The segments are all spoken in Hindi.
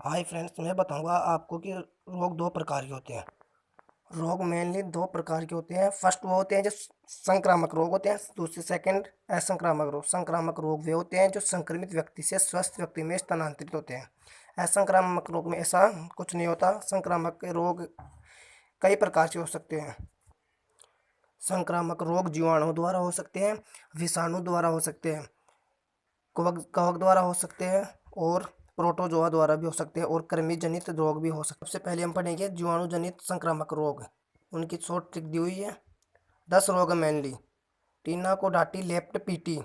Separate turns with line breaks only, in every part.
हाय फ्रेंड्स, मैं बताऊंगा आपको कि रोग दो प्रकार के होते हैं। रोग मेनली दो प्रकार के होते हैं। फर्स्ट वो होते हैं जो संक्रामक रोग होते हैं। दूसरे सेकंड असंक्रामक रोग। संक्रामक रोग वे होते हैं जो संक्रमित व्यक्ति से स्वस्थ व्यक्ति में स्थानांतरित होते हैं। असंक्रामक रोग में ऐसा कुछ नहीं होता। संक्रामक के रोग कई प्रकार से हो सकते हैं। संक्रामक रोग जीवाणु द्वारा हो सकते हैं, विषाणु द्वारा हो सकते हैं, कवक कवक द्वारा हो सकते हैं और प्रोटोजोआ द्वारा भी हो सकते हैं और कृमि जनित रोग भी हो सकते हैं। सबसे पहले हम पढ़ेंगे जीवाणु जनित संक्रामक रोग। उनकी शॉर्ट ट्रिक दी हुई है। 10 रोग मेनली। टीना को डाटी लेप्ट पीटी।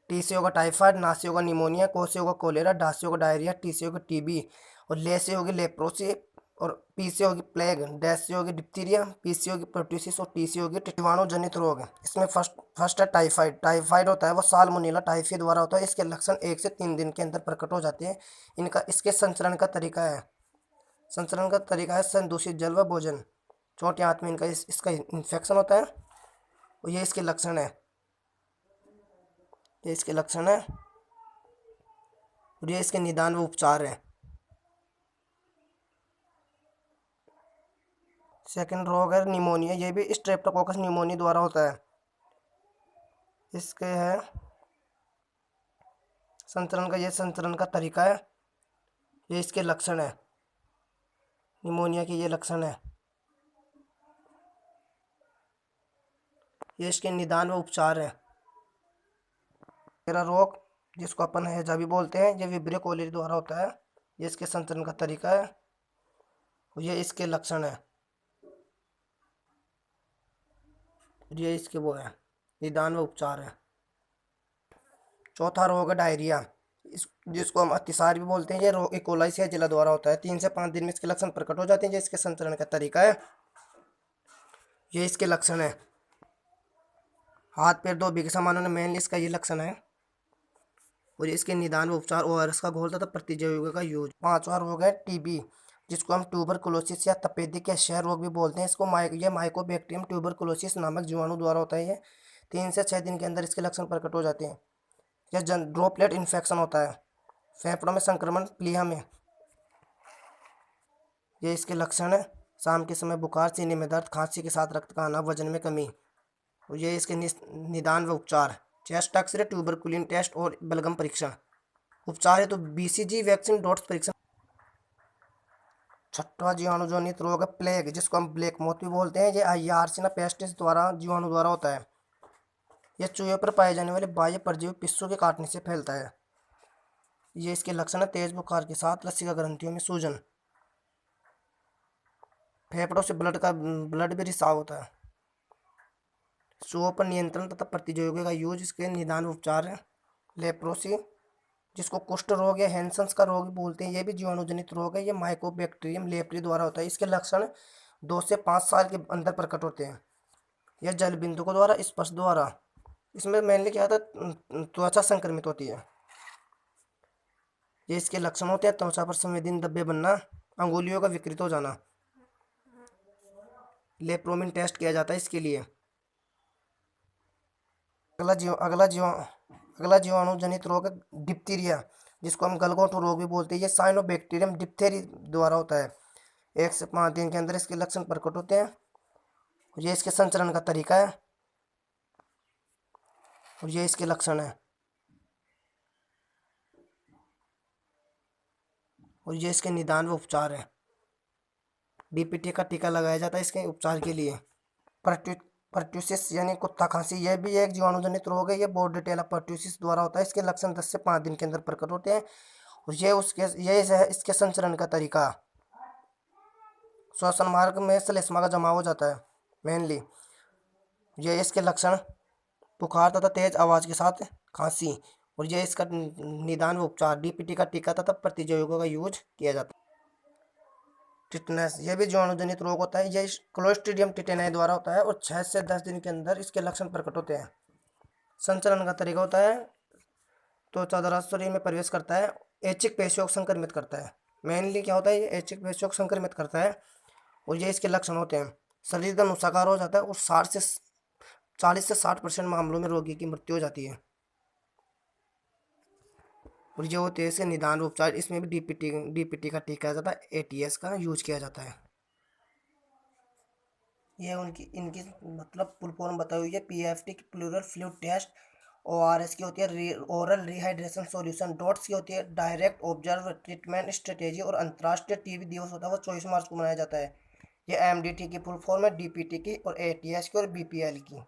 टी से होगा टाइफाइड, ना से होगा निमोनिया, को से होगा कोलेरा, डा से होगा डायरिया, टी से होगा टीबी और ले से होगी लेप्रोसी और पी से होगी प्लेग, डैश से होगी डिप्थीरिया, पी से होगी प्रोट्यूसिस और टी से होगी जीवाणु जनित रोग। इसमें फर्स्ट है टाइफाइड। टाइफाइड होता है वो सालमोनेला टाइफी द्वारा होता है। इसके लक्षण 1 से 3 दिन के अंदर प्रकट हो जाते हैं। इसके संचरण का तरीका है। संचरण का तरीका है संदूषित जल व भोजन। चोट या हाथ में इसका इन्फेक्शन होता है और ये इसके लक्षण है। ये इसके लक्षण है और ये इसके निदान व उपचार है। सेकंड रोग है निमोनिया। ये भी स्ट्रेप्टोकोकस निमोनिया द्वारा होता है। इसके है संचरण का तरीका है। ये इसके लक्षण है। निमोनिया के ये लक्षण है। ये इसके निदान व उपचार है। तेरा रोग जिसको अपन हैजा भी बोलते हैं, ये विब्रियो कोलिरी द्वारा होता है। ये इसके संचरण का तरीका है और ये इसके लक्षण है। ये इसके वो है निदान व उपचार है। चौथा रोग है डायरिया, जिसको हम अतिसार भी बोलते हैं। ये रोग इकोलाई से जिला द्वारा होता है। 3 से 5 दिन में इसके लक्षण प्रकट हो जाते हैं। ये इसके संचरण का तरीका है। ये इसके लक्षण है। हाथ पैर दो भी के सामानों में मेनली इसका ये लक्षण है और ये इसके निदान व उपचार ओआरएस का घोल तथा प्रतिजैविकों का यूज। पांचवा रोग है टीबी, जिसको हम ट्यूबरकुलोसिस या तपेदिक या क्षय रोग भी बोलते हैं। इसको ये माइकोबैक्टीरियम ट्यूबरकुलोसिस नामक जीवाणु द्वारा होता है। ये 3 से 6 दिन के अंदर इसके लक्षण प्रकट हो जाते हैं। यह ड्रॉपलेट इन्फेक्शन होता है। फेफड़ों में संक्रमण, प्लीहा में। ये इसके लक्षण है। शाम के समय बुखार, सीने में दर्द, खांसी के साथ रक्त का आना, वजन में कमी और ये इसके निदान व उपचार। चेस्ट एक्सरे, ट्यूबरकुलिन टेस्ट और बलगम परीक्षण। उपचार है तो बीसीजी वैक्सीन डॉट्स परीक्षण। छठवा जीवाणु जनित रोग है प्लेग, जिसको हम ब्लैक मोथ भी बोलते हैं। ये आईआरसीना पेस्टिस द्वारा जीवाणु द्वारा होता है। यह चूहे पर पाए जाने वाले बाह्य परजीवी पिस्सों के काटने से फैलता है। ये इसके लक्षण है तेज बुखार के साथ लसिका ग्रंथियों में सूजन। फेफड़ों से ब्लड भी रिसाव होता है। चूहों पर नियंत्रण तथा प्रतिजैविकों का यूज। इसके निदान उपचार है। लेप्रोसी, जिसको कुष्ठ रोग या हैंसन्स का रोग बोलते हैं, ये भी जीवाणु जनित रोग है। ये माइकोबैक्टीरियम लेप्री द्वारा होता है। इसके लक्षण 2 से 5 साल के अंदर प्रकट होते हैं। यह जल बिंदुकों द्वारा, स्पर्श द्वारा। इसमें मेनली क्या होता है, त्वचा संक्रमित होती है। ये इसके लक्षण होते हैं त्वचा पर संवेदन धब्बे बनना, अंगुलियों का विकृत हो जाना। लेप्रोमिन टेस्ट किया जाता है इसके लिए। अगला जीवाणु जनित रोग है डिप्थीरिया, जिसको हम गलघोंटू रोग भी बोलते हैं। ये साइनोबैक्टीरियम डिप्थेरी द्वारा होता है। 1 से 5 दिन के अंदर इसके लक्षण प्रकट होते हैं। ये इसके संचरण का तरीका है और ये इसके लक्षण है और ये इसके निदान व उपचार है। डीपीटी का टीका लगाया जाता है इसके उपचार के लिए। पर्ट्यूसिस यानी कुत्ता खांसी, यह भी एक जीवाणु जनित रोग है। ये बोर्डेटेला पर्ट्यूसिस द्वारा होता है। इसके लक्षण 10 से 5 दिन के अंदर प्रकट होते हैं और इसके संचरण का तरीका। श्वसन मार्ग में श्लेष्मा का जमाव हो जाता है मेनली। ये इसके लक्षण बुखार तथा तेज आवाज के साथ खांसी और ये इसका निदान व उपचार। डीपीटी का टीका तथा प्रतिजैविकों का यूज किया जाता है। टिटनेस, यह भी जीवाणु जनित रोग होता है। यह क्लोस्ट्रीडियम टिटेनाई द्वारा होता है और 6 से 10 दिन के अंदर इसके लक्षण प्रकट होते हैं। संचरण का तरीका होता है तो त्वचा शरीर में प्रवेश करता है, ऐच्छिक पेशियों को संक्रमित करता है। मेनली क्या होता है, ये ऐच्छिक पेशियों को संक्रमित करता है और ये इसके लक्षण होते हैं। शरीर का नुसाकार हो जाता है और 40 से 60% मामलों में रोगी की मृत्यु हो जाती है। और ये होते हैं इसके निदान उपचार। इसमें भी डीपीटी का टीका जाता है, एटीएस का यूज किया जाता है। ये उनकी इनकी मतलब फुल फॉर्म बताई हुई है। पीएफटी की प्लूरल फ्लूइड टेस्ट। ओआरएस की होती है ओरल रिहाइड्रेशन सॉल्यूशन। डॉट्स की होती है डायरेक्ट ऑब्जर्व ट्रीटमेंट स्ट्रेटेजी। और अंतर्राष्ट्रीय टीबी दिवस होता है वो 24 मार्च को मनाया जाता है। ये एमडीटी की फुल फॉर्म है, डीपीटी की और एटीएस की और बीपीएल की।